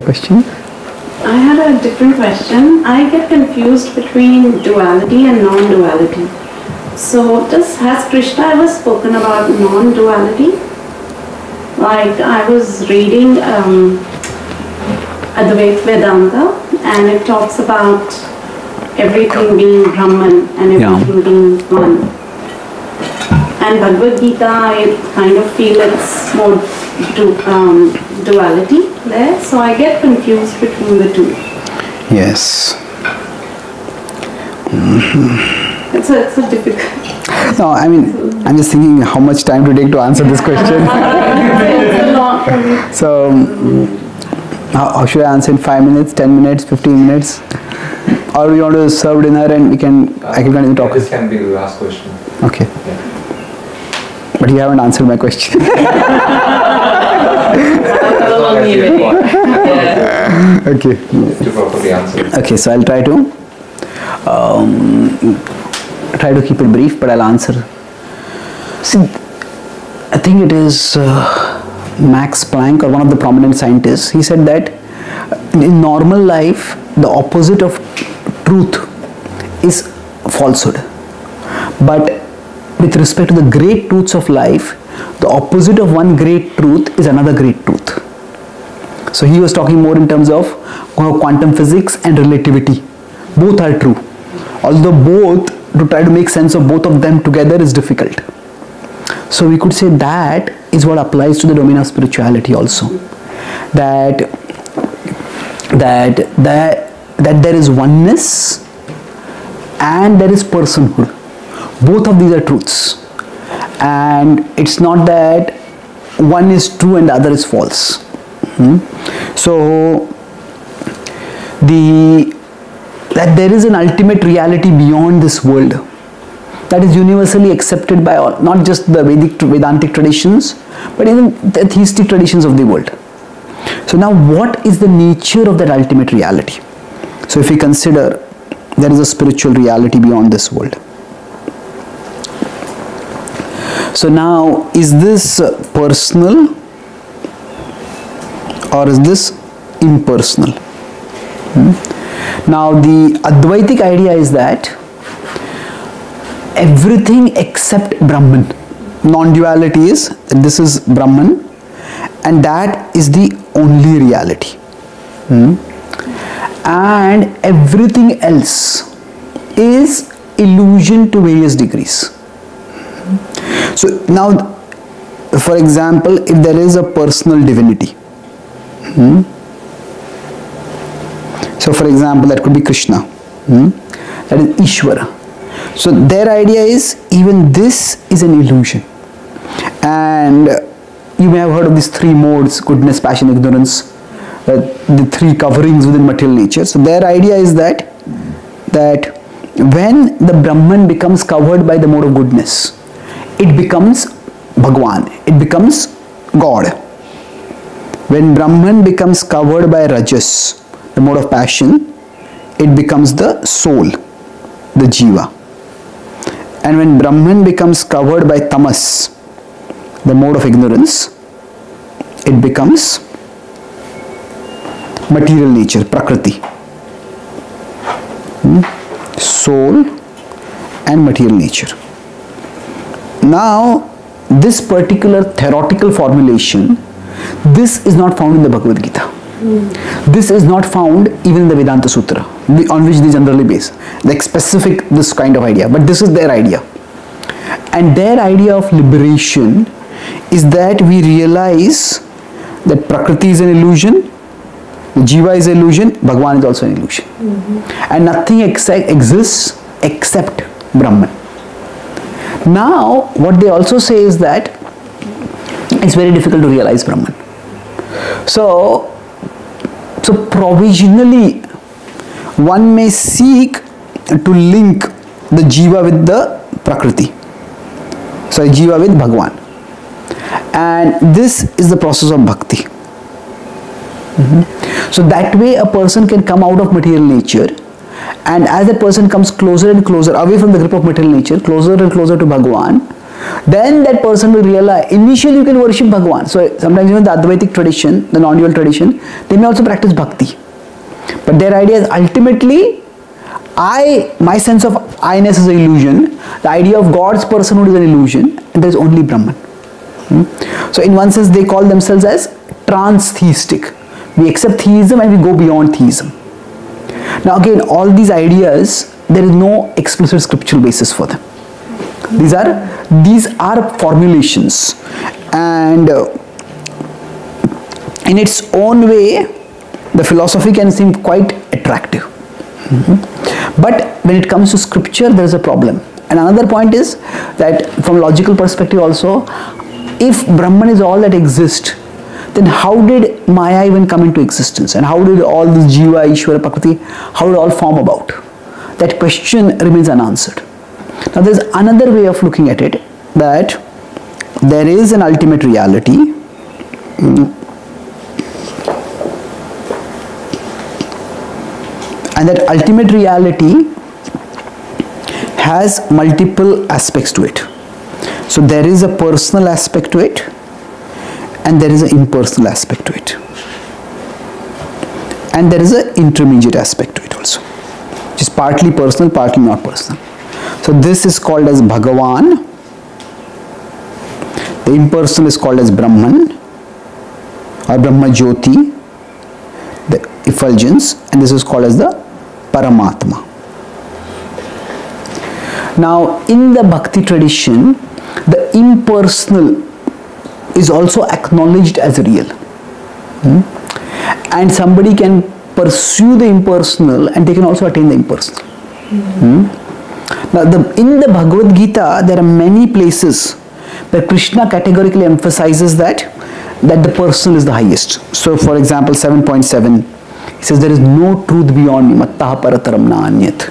Question? I had a different question. I get confused between duality and non-duality. So has Krishna ever spoken about non-duality? Like I was reading Advaitavada, and it talks about everything being Brahman and everything being one. And Bhagavad-Gita, I kind of feel it's more duality there, so I get confused between the two. Yes. It's a difficult. No, I mean, I'm just thinking how much time to take to answer this question. It's a lot for me. So, how should I answer in 5 minutes, 10 minutes, 15 minutes? Or we want to serve dinner and I can continue talking? This can be the last question. Okay. Yeah. But you haven't answered my question. Okay. To properly answer. Okay, so I'll try to keep it brief, but I'll answer. See, I think it is Max Planck or one of the prominent scientists. He said that in normal life, the opposite of truth is falsehood. But with respect to the great truths of life, the opposite of one great truth is another great truth. So he was talking more in terms of quantum physics and relativity. Both are true. Although both, to try to make sense of both of them together is difficult. So we could say that is what applies to the domain of spirituality also. That there is oneness and there is personhood. Both of these are truths. And it's not that one is true and the other is false. So that there is an ultimate reality beyond this world that is universally accepted by all, not just the Vedantic traditions, but even the theistic traditions of the world. So now what is the nature of that ultimate reality? So if we consider there is a spiritual reality beyond this world. So now, is this personal or is this impersonal? Now the Advaitic idea is that everything except Brahman, non-duality is that this is Brahman and that is the only reality. And everything else is illusion to various degrees. So now, for example, if there is a personal divinity, so for example that could be Krishna, that is Ishvara. So their idea is even this is an illusion. And you may have heard of these three modes: goodness, passion, ignorance, the three coverings within material nature. So their idea is that when the Brahman becomes covered by the mode of goodness, it becomes Bhagwan, it becomes God. When Brahman becomes covered by Rajas, the mode of passion, it becomes the soul, the Jiva. And when Brahman becomes covered by Tamas, the mode of ignorance, it becomes material nature, Prakriti. Soul and material nature. Now, this particular theoretical formulation, this is not found in the Bhagavad-Gita. This is not found even in the Vedanta Sutra, on which they generally base. Like specific, this kind of idea. But this is their idea. And their idea of liberation is that we realize that Prakriti is an illusion, the Jiva is an illusion, Bhagwan is also an illusion. And nothing exists except Brahman. Now, what they also say is that it's very difficult to realize Brahman. So provisionally, one may seek to link the Jiva with the Prakriti. So Jiva with Bhagwan. And this is the process of bhakti. So that way a person can come out of material nature, and as that person comes closer and closer away from the grip of material nature, closer and closer to Bhagwan, then that person will realize, initially you can worship Bhagavan. So sometimes even the Advaitic tradition, the non-dual tradition, they may also practice bhakti. But their idea is ultimately, my sense of I-ness is an illusion, the idea of God's personhood is an illusion, and there is only Brahman. So in one sense they call themselves as trans-theistic. We accept theism and we go beyond theism. Now again, all these ideas, there is no explicit scriptural basis for them. These are formulations, and in its own way the philosophy can seem quite attractive. But when it comes to scripture, there is a problem. And another point is that from logical perspective also, if Brahman is all that exists, then how did Maya even come into existence? And how did all this Jiva, Ishvara, Prakriti, how did it all form about? That question remains unanswered. Now there is another way of looking at it, that there is an ultimate reality, and that ultimate reality has multiple aspects to it. So there is a personal aspect to it, and there is an impersonal aspect to it, and there is an intermediate aspect to it also, which is partly personal, partly not personal. So this is called as Bhagavan, the impersonal is called as Brahman or Brahma Jyoti, the effulgence, and this is called as the Paramatma. Now in the Bhakti tradition, the impersonal is also acknowledged as real, and somebody can pursue the impersonal and they can also attain the impersonal. Now in the Bhagavad-Gita, there are many places where Krishna categorically emphasizes that the personal is the highest. So for example 7.7, he says there is no truth beyond me, mattaha parataram na anyat.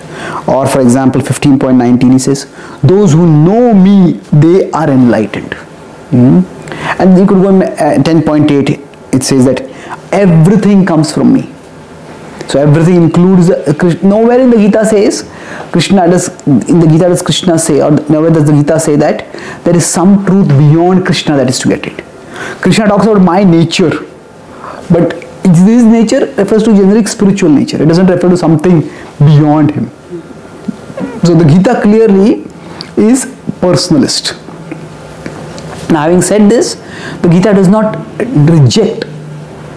Or for example 15.19, he says those who know me, they are enlightened. And you could go 10.8, it says that everything comes from me. So everything includes nowhere in the Gita says Krishna say, or nowhere does the Gita say that there is some truth beyond Krishna that is to get it. Krishna talks about my nature, but this nature refers to generic spiritual nature. It doesn't refer to something beyond him. So the Gita clearly is personalist. Now having said this, the Gita does not reject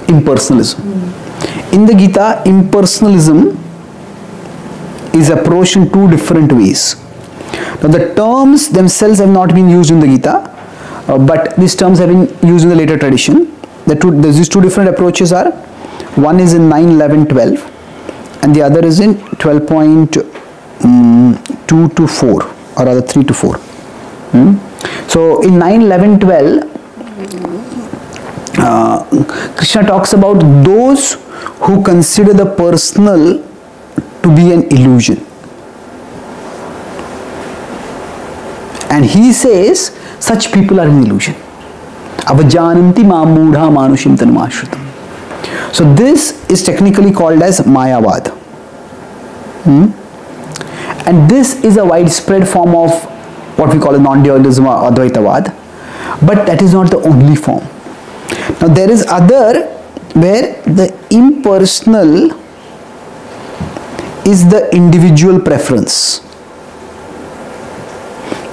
impersonalism. In the Gita, impersonalism is approached in two different ways. Now the terms themselves have not been used in the Gita, but these terms have been used in the later tradition. These two different approaches are, one is in 9, 11, 12 and the other is in 12.2 to 4, or rather 3 to 4. So in 9, 11, 12, Krishna talks about those who consider the personal to be an illusion. And he says such people are an illusion. Avajananti mamudha manushim tanumashritam. So this is technically called as Mayavad. And this is a widespread form of what we call a non-dualism or Advaitavada, but that is not the only form. Now there is other where the impersonal is the individual preference.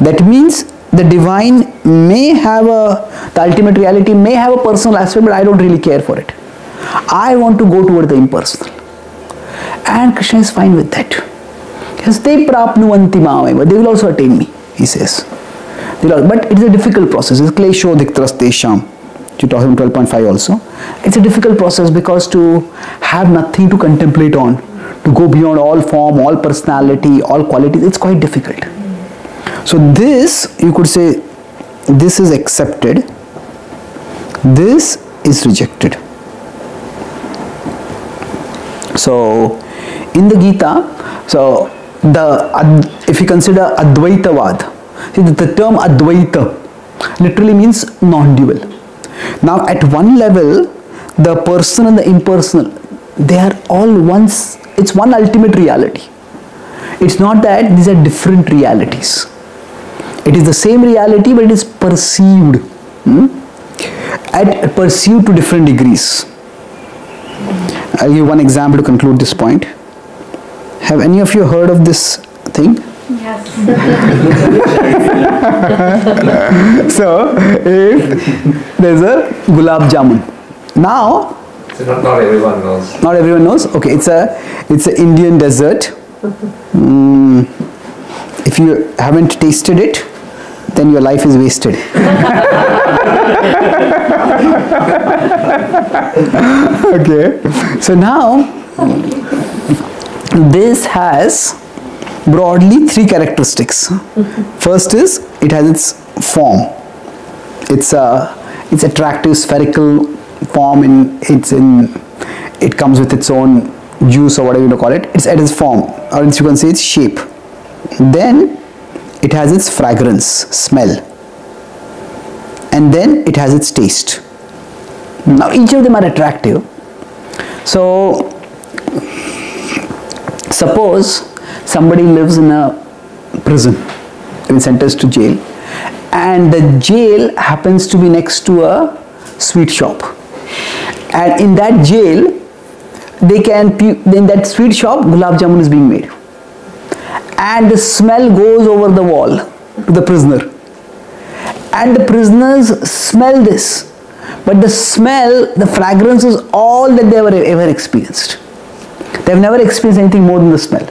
That means the divine may have the ultimate reality may have a personal aspect, but I don't really care for it. I want to go toward the impersonal. And Krishna is fine with that. Because they prapnuvanti mameva, they will also attain me, he says. But it is a difficult process. It's klesho diktras tesham. You talk about 12.5 also. It's a difficult process because to have nothing to contemplate on, to go beyond all form, all personality, all qualities, it's quite difficult. So this, you could say, this is accepted, this is rejected. So in the Gita, so if you consider Advaitavada, see the term Advaita literally means non-dual. Now at one level, the personal and the impersonal, they are all once, it's one ultimate reality. It's not that these are different realities. It is the same reality, but it is perceived. And perceived to different degrees. I'll give one example to conclude this point. Have any of you heard of this thing? Yes. So, if there's a gulab jamun. Now, So not everyone knows. not everyone knows. Okay, it's a Indian dessert. If you haven't tasted it, then your life is wasted. Okay, so now this has broadly three characteristics. First is it has its form. It's attractive spherical form. It comes with its own juice or whatever you call it. It's at its form, or else you can say its shape. Then it has its fragrance, smell, and then it has its taste. Now each of them are attractive. So suppose somebody lives in a prison, in sentenced to jail, and the jail happens to be next to a sweet shop, and in that jail in that sweet shop gulab jamun is being made, and the smell goes over the wall to the prisoner, and the prisoners smell this, but the smell, the fragrance is all that they have ever experienced. They have never experienced anything more than the smell.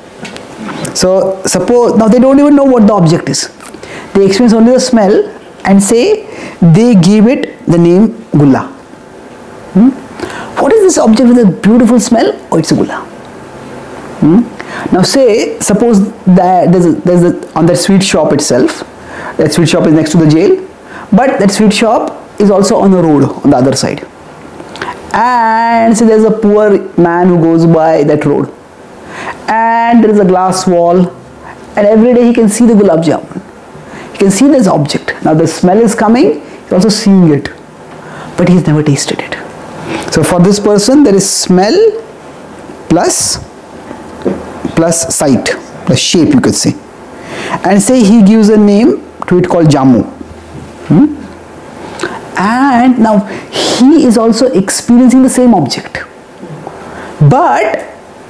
So suppose, now they don't even know what the object is. They experience only the smell and say they gave it the name gulla. What is this object with a beautiful smell? Oh, it's a gulla. Now suppose that there's on that sweet shop itself, that sweet shop is next to the jail, but that sweet shop is also on the road on the other side. And say there's a poor man who goes by that road, and there is a glass wall, and every day he can see the gulab jamun. He can see this object. Now the smell is coming, he's also seeing it, but he's never tasted it. So for this person there is smell plus sight, the shape you could say, and say he gives a name to it called jamu. And now he is also experiencing the same object, but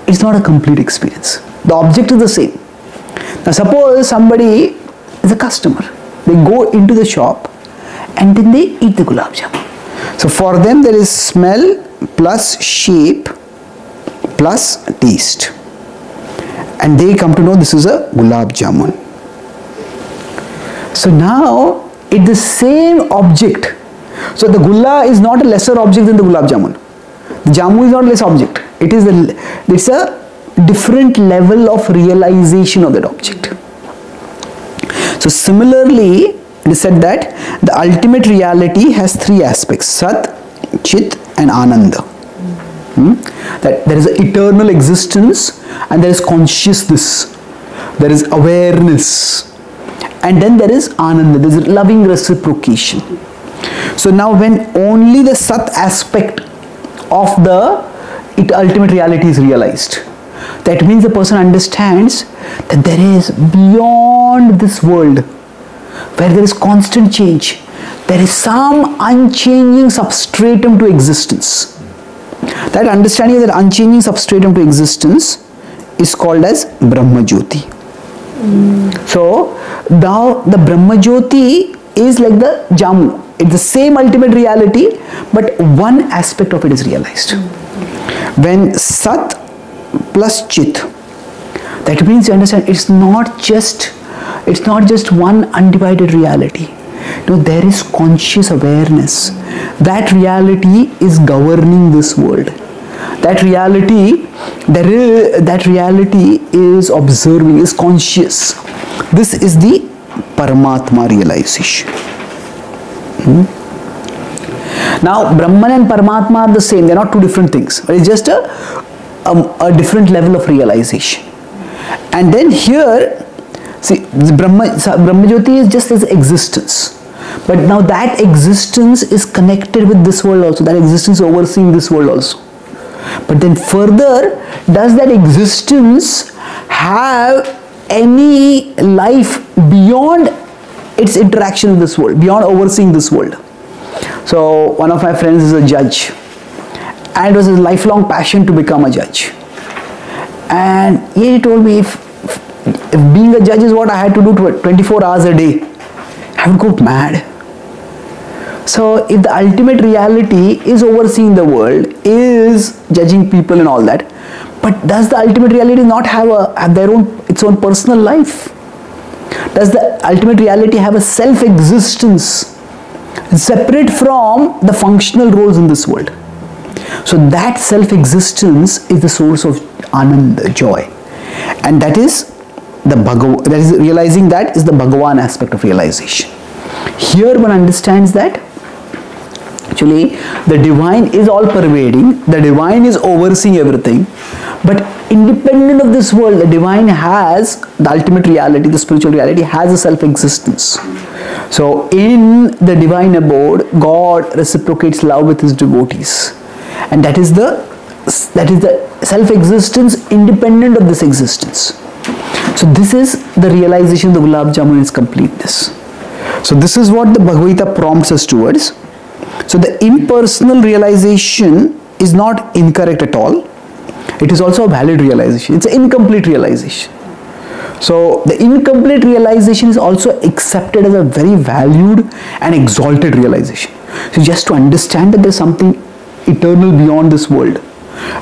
it's not a complete experience. The object is the same. Now suppose somebody is a customer, they go into the shop and then they eat the gulab jamun. So for them there is smell plus shape plus taste, and they come to know this is a gulab jamun. So now it's the same object. So the gulla is not a lesser object than the gulab jamun. The jamu is not a less object. It's a different level of realization of that object. So similarly, it is said that the ultimate reality has three aspects: Sat, Chit and Ananda. That there is an eternal existence, and there is consciousness, there is awareness, and then there is Ananda, there is loving reciprocation. So now when only the Sat aspect of the ultimate reality is realized, that means the person understands that there is beyond this world, where there is constant change, there is some unchanging substratum to existence. That understanding of that unchanging substratum to existence is called as Brahma Jyoti. So now the Brahma Jyoti is like the jamu. It's the same ultimate reality, but one aspect of it is realized. When Sat plus Chit, that means you understand it's not just one undivided reality. No, there is conscious awareness. That reality is governing this world. That reality is observing, is conscious. This is the Paramatma realization. Now Brahman and Paramatma are the same, they are not two different things, it's just a different level of realization. And then here, see, Brahma Jyoti is just as existence, but now that existence is connected with this world also, that existence is overseeing this world also. But then further, does that existence have any life beyond its interaction with this world, beyond overseeing this world. So one of my friends is a judge, and it was his lifelong passion to become a judge. And he told me, if being a judge is what I had to do 24 hours a day, I would go mad. So if the ultimate reality is overseeing the world, is judging people and all that, but does the ultimate reality not have its own personal life? Does the ultimate reality have a self-existence separate from the functional roles in this world? So that self-existence is the source of Anand, joy, and that is realizing that is the Bhagavan aspect of realization. Here one understands that actually the divine is all pervading, the divine is overseeing everything, but independent of this world, the divine has the ultimate reality, the spiritual reality has a self-existence. So in the divine abode, God reciprocates love with his devotees, and that is the self-existence independent of this existence. So this is the realization of the Gulab Jamun in its completeness. So this is what the Bhagavad-Gita prompts us towards. So the impersonal realization is not incorrect at all. It is also a valid realization. It's an incomplete realization. So the incomplete realization is also accepted as a very valued and exalted realization. So just to understand that there is something eternal beyond this world,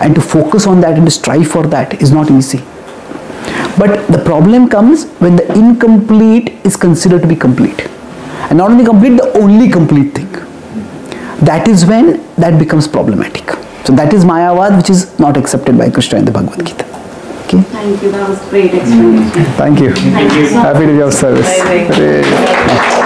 and to focus on that and to strive for that is not easy. But the problem comes when the incomplete is considered to be complete. And not only complete, the only complete thing. That is when that becomes problematic. So that is Mayavad, which is not accepted by Krishna in the Bhagavad-Gita. Okay? Thank you, that was great explanation. Thank you. Thank you so much. Happy to be of service. Bye-bye.